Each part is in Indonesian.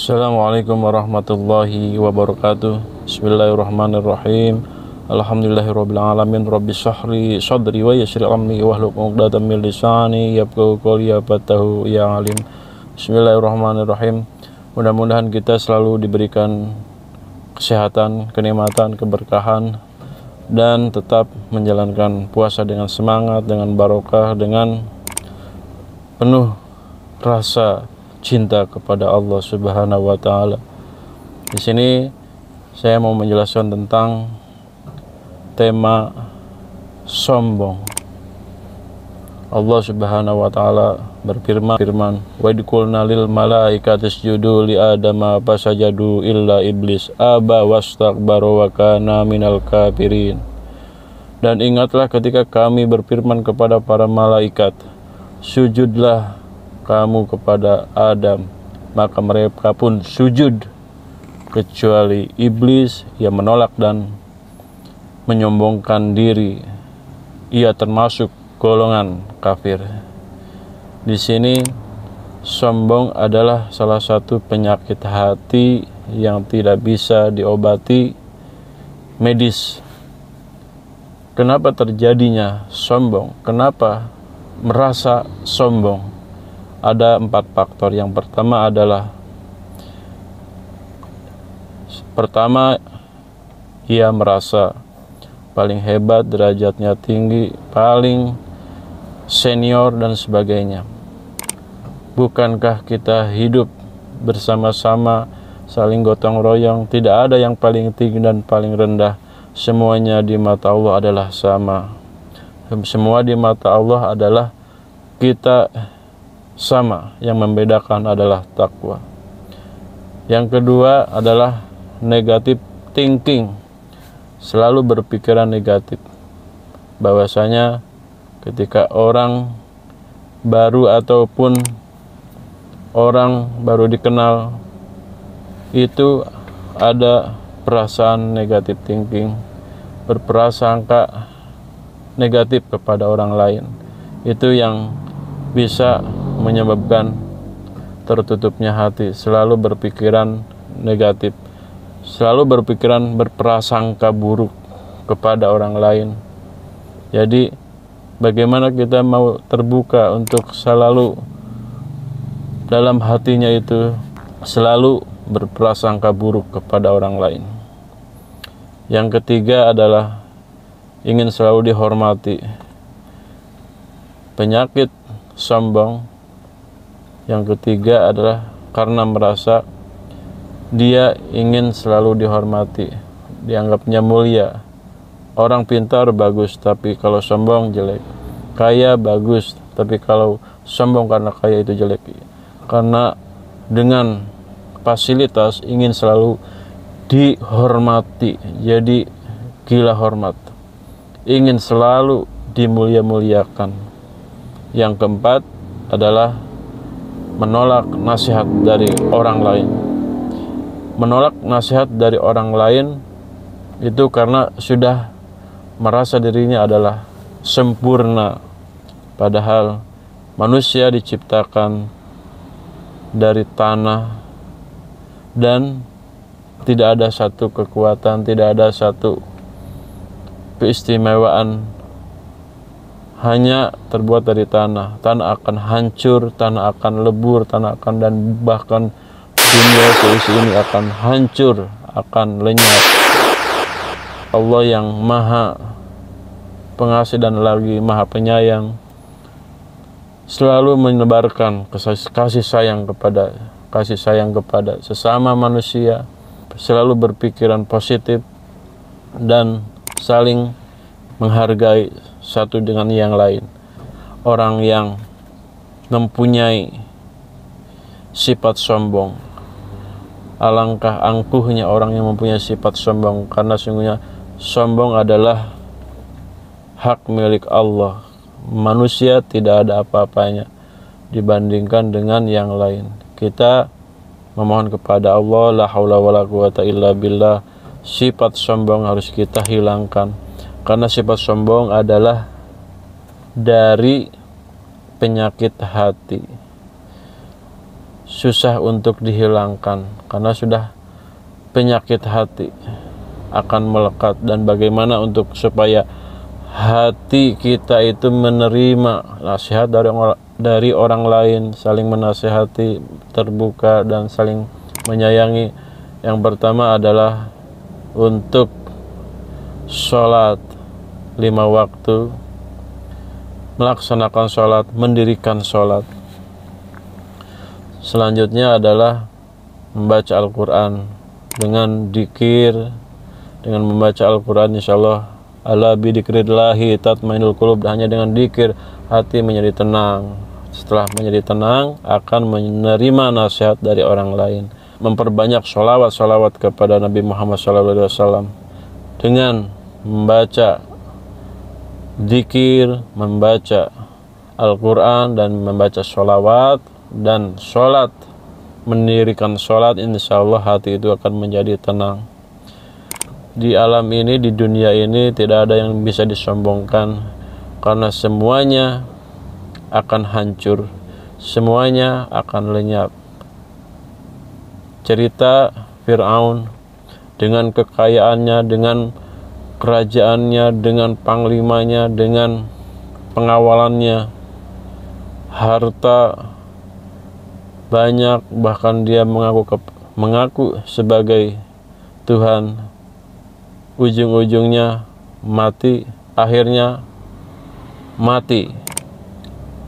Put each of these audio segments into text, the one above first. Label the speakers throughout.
Speaker 1: Assalamualaikum warahmatullahi wabarakatuh. Bismillahirrahmanirrahim. Alhamdulillahirabbil alamin. Rabbi shrahli sadri wa yassir amri wahlul 'uqdatam min lisani yafqahu qawli yafqahu ya alim. Bismillahirrahmanirrahim. Mudah-mudahan kita selalu diberikan kesehatan, kenikmatan, keberkahan, dan tetap menjalankan puasa dengan semangat, dengan barokah, dengan penuh rasa cinta kepada Allah Subhanahu wa taala. Di sini saya mau menjelaskan tentang tema sombong. Allah Subhanahu wa taala berfirman, "Wa idqulna lil malaikati isjudu li adama fasajadu illa iblis aba wastakbara wa kana minal kafirin." Dan ingatlah ketika kami berfirman kepada para malaikat, "Sujudlah kamu kepada Adam," maka mereka pun sujud kecuali iblis yang menolak dan menyombongkan diri. Ia termasuk golongan kafir. Di sini sombong adalah salah satu penyakit hati yang tidak bisa diobati medis. Kenapa terjadinya sombong? Kenapa merasa sombong? Ada 4 faktor. Yang pertama adalah ia merasa paling hebat, derajatnya tinggi, paling senior dan sebagainya. Bukankah kita hidup bersama-sama, saling gotong royong, tidak ada yang paling tinggi dan paling rendah, semuanya di mata Allah adalah sama. Semua di mata Allah adalah kita sama, yang membedakan adalah takwa. Yang kedua adalah negative thinking, selalu berpikiran negatif, bahwasanya ketika orang baru ataupun orang baru dikenal itu ada perasaan negatif thinking, berprasangka negatif kepada orang lain. Itu yang bisa menyebabkan tertutupnya hati, selalu berpikiran negatif, selalu berpikiran berprasangka buruk kepada orang lain. Jadi bagaimana kita mau terbuka untuk selalu dalam hatinya itu selalu berprasangka buruk kepada orang lain. Yang ketiga adalah ingin selalu dihormati. Penyakit sombong yang ketiga adalah karena merasa dia ingin selalu dihormati, dianggapnya mulia. Orang pintar bagus, tapi kalau sombong jelek. Kaya bagus, tapi kalau sombong karena kaya itu jelek. Karena dengan fasilitas ingin selalu dihormati, jadi gila hormat. Ingin selalu dimulia-muliakan. Yang keempat adalah menolak nasihat dari orang lain. Menolak nasihat dari orang lain itu karena sudah merasa dirinya adalah sempurna. Padahal manusia diciptakan dari tanah dan tidak ada satu kekuatan, tidak ada satu keistimewaan, hanya terbuat dari tanah. Tanah akan hancur, tanah akan lebur, tanah akan dan bahkan dunia seisi ini akan hancur, akan lenyap. Allah yang maha pengasih dan lagi maha penyayang selalu menebarkan kasih sayang kepada sesama manusia, selalu berpikiran positif dan saling menghargai satu dengan yang lain. Orang yang mempunyai sifat sombong, alangkah angkuhnya orang yang mempunyai sifat sombong, karena sungguhnya sombong adalah hak milik Allah. Manusia tidak ada apa-apanya dibandingkan dengan yang lain. Kita memohon kepada Allah, la haula wala quwata illa billah, sifat sombong harus kita hilangkan. Karena sifat sombong adalah dari penyakit hati. susah untuk dihilangkan karena sudah penyakit hati akan melekat. Dan bagaimana untuk supaya hati kita itu menerima nasihat dari orang lain, saling menasihati, terbuka dan saling menyayangi. Yang pertama adalah untuk sholat 5 waktu, melaksanakan sholat, mendirikan sholat. Selanjutnya adalah membaca Al-Quran dengan dzikir. Dengan membaca Al-Quran, insyaallah ala bidzikrillahi tatmainul qulub, hanya dengan dzikir hati menjadi tenang. Setelah menjadi tenang, akan menerima nasihat dari orang lain. Memperbanyak sholawat kepada Nabi Muhammad SAW dengan membaca dzikir, membaca Al-Quran, dan membaca sholawat dan sholat, mendirikan sholat. Insya Allah hati itu akan menjadi tenang. Di alam ini, di dunia ini, tidak ada yang bisa disombongkan karena semuanya akan hancur, semuanya akan lenyap. Cerita Fir'aun dengan kekayaannya, dengan kerajaannya, dengan panglimanya, dengan pengawalannya, harta banyak, bahkan dia mengaku sebagai Tuhan. Ujung-ujungnya mati, akhirnya mati.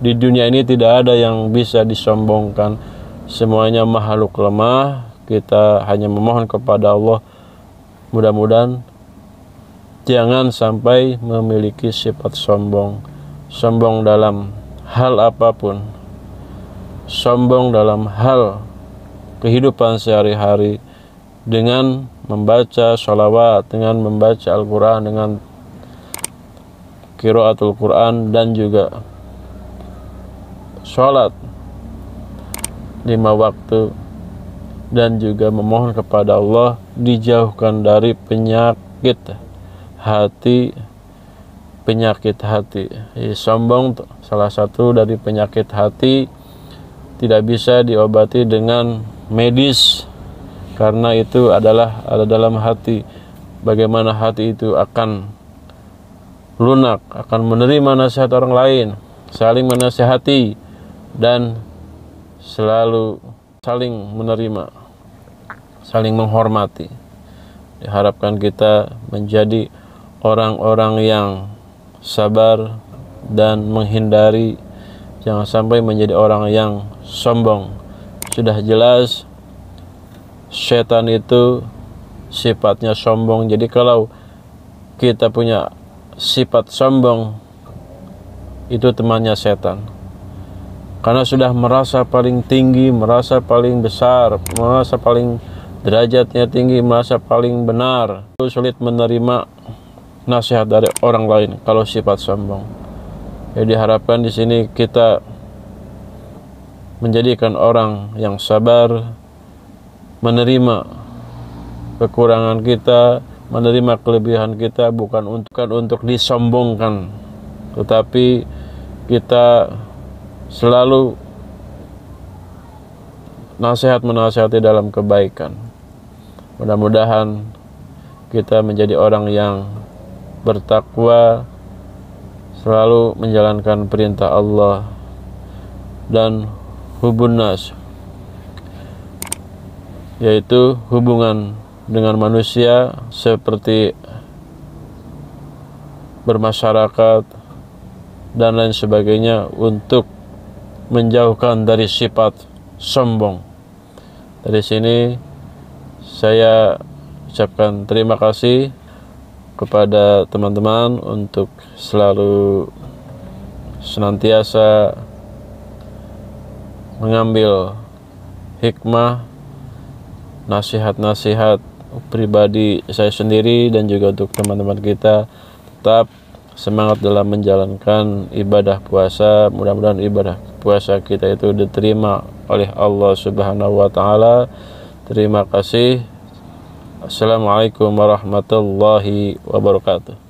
Speaker 1: Di dunia ini tidak ada yang bisa disombongkan, semuanya makhluk lemah. Kita hanya memohon kepada Allah, mudah-mudahan jangan sampai memiliki sifat sombong. Sombong dalam hal apapun, sombong dalam hal kehidupan sehari-hari, dengan membaca sholawat, dengan membaca Al-Quran, dengan qiraatul Quran, dan juga sholat 5 waktu, dan juga memohon kepada Allah dijauhkan dari penyakit hati. Sombong salah satu dari penyakit hati, tidak bisa diobati dengan medis karena itu ada dalam hati. Bagaimana hati itu akan lunak, akan menerima nasihat orang lain, saling menasihati, dan selalu saling menerima, saling menghormati. Diharapkan kita menjadi orang-orang yang sabar dan menghindari, jangan sampai menjadi orang yang sombong. Sudah jelas setan itu sifatnya sombong. Jadi kalau kita punya sifat sombong, itu temannya setan. Karena sudah merasa paling tinggi, merasa paling besar, merasa paling derajatnya tinggi, merasa paling benar, itu sulit menerima nasihat dari orang lain kalau sifat sombong. Jadi diharapkan di sini kita menjadikan orang yang sabar, menerima kekurangan kita, menerima kelebihan kita, bukan untuk disombongkan, tetapi kita selalu menasihati dalam kebaikan. Mudah-mudahan kita menjadi orang yang bertakwa, selalu menjalankan perintah Allah, dan hubun nas, yaitu hubungan dengan manusia seperti bermasyarakat dan lain sebagainya, untuk menjauhkan dari sifat sombong. Dari sini saya ucapkan terima kasih kepada teman-teman untuk selalu senantiasa mengambil hikmah, nasihat-nasihat pribadi saya sendiri dan juga untuk teman-teman kita. Tetap semangat dalam menjalankan ibadah puasa. Mudah-mudahan ibadah puasa kita itu diterima oleh Allah Subhanahu wa taala. Terima kasih. Assalamualaikum warahmatullahi wabarakatuh.